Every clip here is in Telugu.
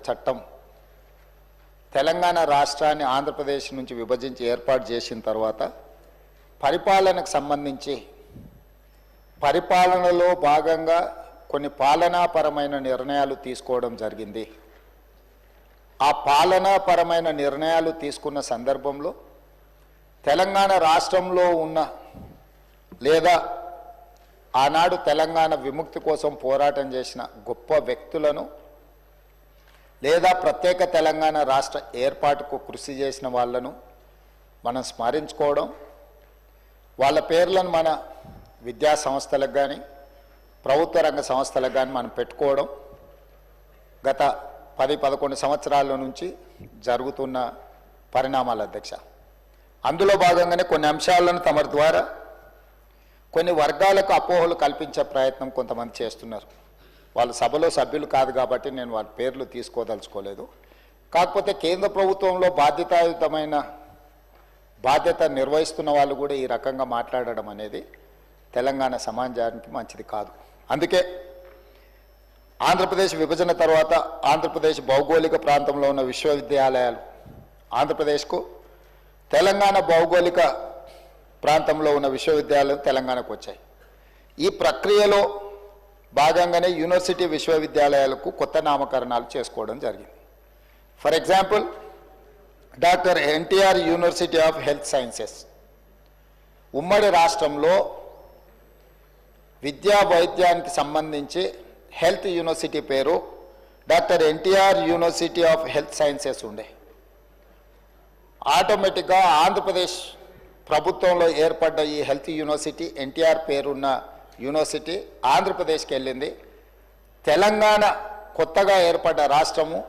చట్టం తెలంగాణ రాష్ట్రాన్ని ఆంధ్రప్రదేశ్ నుంచి విభజించి ఏర్పాటు చేసిన తర్వాత పరిపాలనకు సంబంధించి పరిపాలనలో భాగంగా కొన్ని పాలనాపరమైన నిర్ణయాలు తీసుకోవడం జరిగింది. ఆ పాలనాపరమైన నిర్ణయాలు తీసుకున్న సందర్భంలో తెలంగాణ రాష్ట్రంలో ఉన్న లేదా ఆనాడు తెలంగాణ విముక్తి కోసం పోరాటం చేసిన గొప్ప వ్యక్తులను లేదా ప్రత్యేక తెలంగాణ రాష్ట్ర ఏర్పాటుకు కృషి చేసిన వాళ్ళను మనం స్మరించుకోవడం, వాళ్ళ పేర్లను మన విద్యా సంస్థలకు కానీ ప్రభుత్వ రంగ సంస్థలకు కానీ మనం పెట్టుకోవడం గత 10-11 సంవత్సరాల నుంచి జరుగుతున్న పరిణామాల అధ్యక్ష. అందులో భాగంగానే కొన్ని అంశాలను తమ ద్వారా కొన్ని వర్గాలకు అపోహలు కల్పించే ప్రయత్నం కొంతమంది చేస్తున్నారు. వాళ్ళ సభలో సభ్యులు కాదు కాబట్టి నేను వాళ్ళ పేర్లు తీసుకోదలుచుకోలేదు. కాకపోతే కేంద్ర ప్రభుత్వంలో బాధ్యతాయుతమైన బాధ్యత నిర్వహిస్తున్న వాళ్ళు కూడా ఈ రకంగా మాట్లాడడం అనేది తెలంగాణ సమాజానికి మంచిది కాదు. అందుకే ఆంధ్రప్రదేశ్ విభజన తర్వాత ఆంధ్రప్రదేశ్ భౌగోళిక ప్రాంతంలో ఉన్న విశ్వవిద్యాలయాలు ఆంధ్రప్రదేశ్కు, తెలంగాణ భౌగోళిక ప్రాంతంలో ఉన్న విశ్వవిద్యాలయాలు తెలంగాణకు వచ్చాయి. ఈ ప్రక్రియలో భాగంగానే యూనివర్సిటీ విశ్వవిద్యాలయాలకు కొత్త నామకరణాలు చేసుకోవడం జరిగింది. For example doctor NTR university of health sciences ఉమ్మడి రాష్ట్రంలో విద్యా వైద్యానికి సంబంధించి హెల్త్ యూనివర్సిటీ పేరు doctor NTR university of health sciences ఉండే. ఆటోమేటిక్గా ఆంధ్రప్రదేశ్ ప్రభుత్వంలో ఏర్పడ్డ ఈ హెల్త్ యూనివర్సిటీ ఎన్టీఆర్ పేరున్న యూనివర్సిటీ ఆంధ్రప్రదేశ్కి వెళ్ళింది. తెలంగాణ కొత్తగా ఏర్పడ్డ రాష్ట్రము,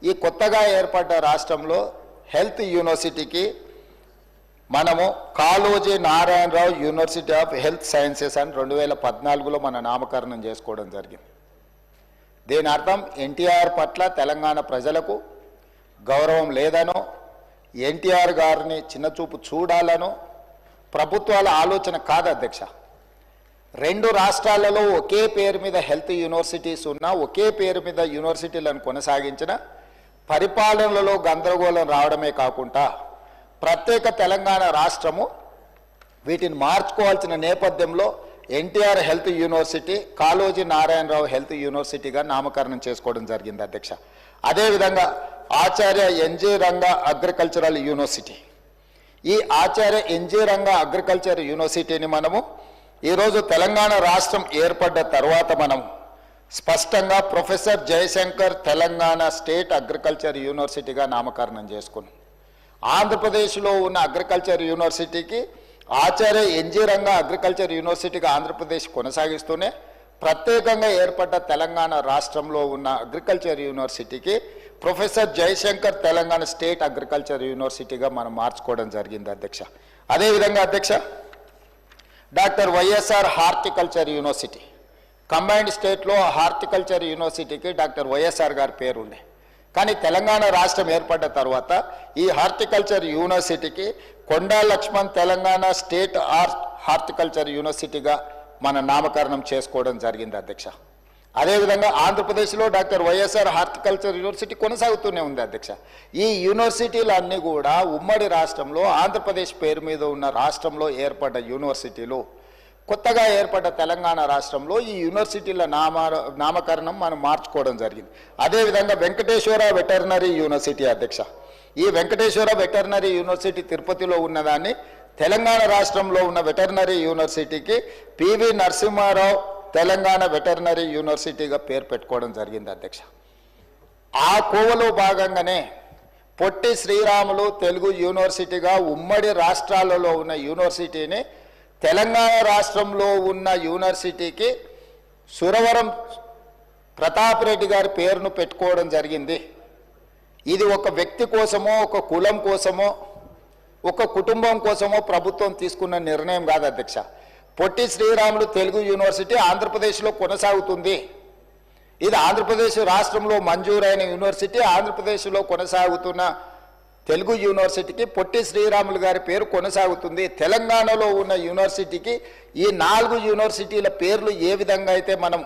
ఈ కొత్తగా ఏర్పడ్డ రాష్ట్రంలో హెల్త్ యూనివర్సిటీకి మనము Kaloji Narayana Rao university of health sciences అని 2014లో మన నామకరణం చేసుకోవడం జరిగింది. దీని అర్థం ఎన్టీఆర్ పట్ల తెలంగాణ ప్రజలకు గౌరవం లేదనో, ఎన్టీఆర్ గారిని చిన్నచూపు చూడాలనో ప్రభుత్వాల ఆలోచన కాదు అధ్యక్ష. రెండు రాష్ట్రాలలో ఒకే పేరు మీద హెల్త్ యూనివర్సిటీస్ ఉన్నా, ఒకే పేరు మీద యూనివర్సిటీలను కొనసాగించిన పరిపాలనలో గందరగోళం రావడమే కాకుండా ప్రత్యేక తెలంగాణ రాష్ట్రము వీటిని మార్చుకోవాల్సిన నేపథ్యంలో NTR health university Kaloji Narayanarao health యూనివర్సిటీగా నామకరణం చేసుకోవడం జరిగింది అధ్యక్ష. అదేవిధంగా Acharya NG Ranga agricultural university, ఈ ఆచార్య ఎన్జీ రంగా అగ్రికల్చర్ యూనివర్సిటీని మనము ఈరోజు తెలంగాణ రాష్ట్రం ఏర్పడ్డ తర్వాత మనం స్పష్టంగా professor Jayashankar Telangana state agriculture యూనివర్సిటీగా నామకరణం చేసుకున్నాం. ఆంధ్రప్రదేశ్లో ఉన్న అగ్రికల్చర్ యూనివర్సిటీకి ఆచార్య ఎన్జీ రంగా అగ్రికల్చర్ యూనివర్సిటీగా ఆంధ్రప్రదేశ్ కొనసాగిస్తూనే ప్రత్యేకంగా ఏర్పడ్డ తెలంగాణ రాష్ట్రంలో ఉన్న అగ్రికల్చర్ యూనివర్సిటీకి professor Jayashankar Telangana state agriculture యూనివర్సిటీగా మనం మార్చుకోవడం జరిగింది అధ్యక్ష. అదేవిధంగా అధ్యక్ష doctor YSR horticulture university, combined స్టేట్లో హార్టికల్చర్ యూనివర్సిటీకి డాక్టర్ వైఎస్ఆర్ గారి పేరు ఉండే. కానీ తెలంగాణ రాష్ట్రం ఏర్పడ్డ తర్వాత ఈ హార్టికల్చర్ యూనివర్సిటీకి కొండా లక్ష్మణ్ తెలంగాణ స్టేట్ హార్టికల్చర్ యూనివర్సిటీగా మన నామకరణం చేసుకోవడం జరిగింది అధ్యక్ష. అదేవిధంగా ఆంధ్రప్రదేశ్లో డాక్టర్ వైఎస్ఆర్ హార్టికల్చర్ యూనివర్సిటీ కొనసాగుతూనే ఉంది అధ్యక్ష. ఈ యూనివర్సిటీలన్నీ కూడా ఉమ్మడి రాష్ట్రంలో ఆంధ్రప్రదేశ్ పేరు మీద ఉన్న రాష్ట్రంలో ఏర్పడ్డ యూనివర్సిటీలు కొత్తగా ఏర్పడ్డ తెలంగాణ రాష్ట్రంలో ఈ యూనివర్సిటీల నామకరణం మనం మార్చుకోవడం జరిగింది. అదేవిధంగా వెంకటేశ్వర వెటర్నరీ యూనివర్సిటీ అధ్యక్ష, ఈ వెంకటేశ్వర వెటర్నరీ యూనివర్సిటీ తిరుపతిలో ఉన్నదాన్ని తెలంగాణ రాష్ట్రంలో ఉన్న వెటర్నరీ యూనివర్సిటీకి పివి నరసింహారావు తెలంగాణ వెటర్నరీ యూనివర్సిటీగా పేరు పెట్టుకోవడం జరిగింది అధ్యక్ష. ఆ కోవలో భాగంగానే పొట్టి శ్రీరాములు తెలుగు యూనివర్సిటీగా ఉమ్మడి రాష్ట్రాలలో ఉన్న యూనివర్సిటీని తెలంగాణ రాష్ట్రంలో ఉన్న యూనివర్సిటీకి సురవరం ప్రతాప్ రెడ్డి గారి పేరును పెట్టుకోవడం జరిగింది. ఇది ఒక వ్యక్తి కోసమో, ఒక కులం కోసమో, ఒక కుటుంబం కోసమో ప్రభుత్వం తీసుకున్న నిర్ణయం కాదు అధ్యక్ష. పొట్టి శ్రీరాములు తెలుగు యూనివర్సిటీ ఆంధ్రప్రదేశ్లో కొనసాగుతుంది. ఇది ఆంధ్రప్రదేశ్ రాష్ట్రంలో మంజూరైన యూనివర్సిటీ. ఆంధ్రప్రదేశ్లో కొనసాగుతున్న తెలుగు యూనివర్సిటీకి పొట్టి శ్రీరాములు గారి పేరు కొనసాగుతుంది. తెలంగాణలో ఉన్న యూనివర్సిటీకి ఈ 4 యూనివర్సిటీల పేర్లు ఏ విధంగా అయితే మనం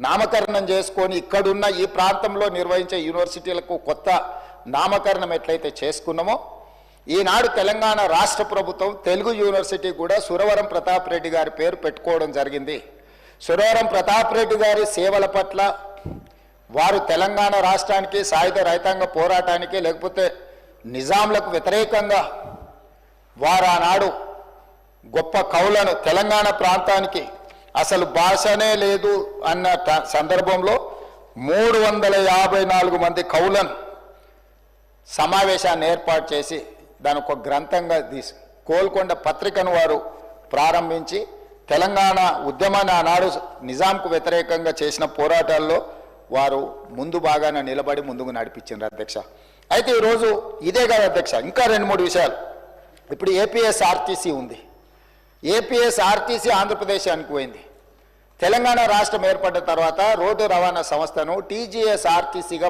నామకరణం చేసుకొని ఇక్కడున్న ఈ ప్రాంతంలో నిర్వహించే యూనివర్సిటీలకు కొత్త నామకరణం ఎట్లయితే చేసుకున్నామో ఈనాడు తెలంగాణ రాష్ట్ర ప్రభుత్వం తెలుగు యూనివర్సిటీ కూడా సురవరం ప్రతాప్ రెడ్డి గారి పేరు పెట్టుకోవడం జరిగింది. సురవరం ప్రతాప్ రెడ్డి గారి సేవల పట్ల వారు తెలంగాణ రాష్ట్రానికి సాయుధ రైతాంగ పోరాటానికి లేకపోతే నిజాంలకు వ్యతిరేకంగా వారు ఆనాడు గొప్ప కవులను తెలంగాణ ప్రాంతానికి అసలు భాషనే లేదు అన్న సందర్భంలో 354 మంది కవులను సమావేశాన్ని ఏర్పాటు చేసి దాని ఒక గ్రంథంగా తీసి గోల్కొండ పత్రికను వారు ప్రారంభించి తెలంగాణ ఉద్యమాన్ని ఆనాడు నిజాంకు వ్యతిరేకంగా చేసిన పోరాటాల్లో వారు ముందు బాగానే నిలబడి ముందుకు నడిపించారు అధ్యక్ష. అయితే ఈరోజు ఇదే కాదు అధ్యక్ష, ఇంకా 2-3 విషయాలు. ఇప్పుడు ఏపీఎస్ఆర్టీసీ ఉంది. ఏపీఎస్ఆర్టీసీ ఆంధ్రప్రదేశానికి పోయింది. తెలంగాణ రాష్ట్రం ఏర్పడిన తర్వాత రోడ్డు రవాణా సంస్థను టీజీఎస్ఆర్టీసీగా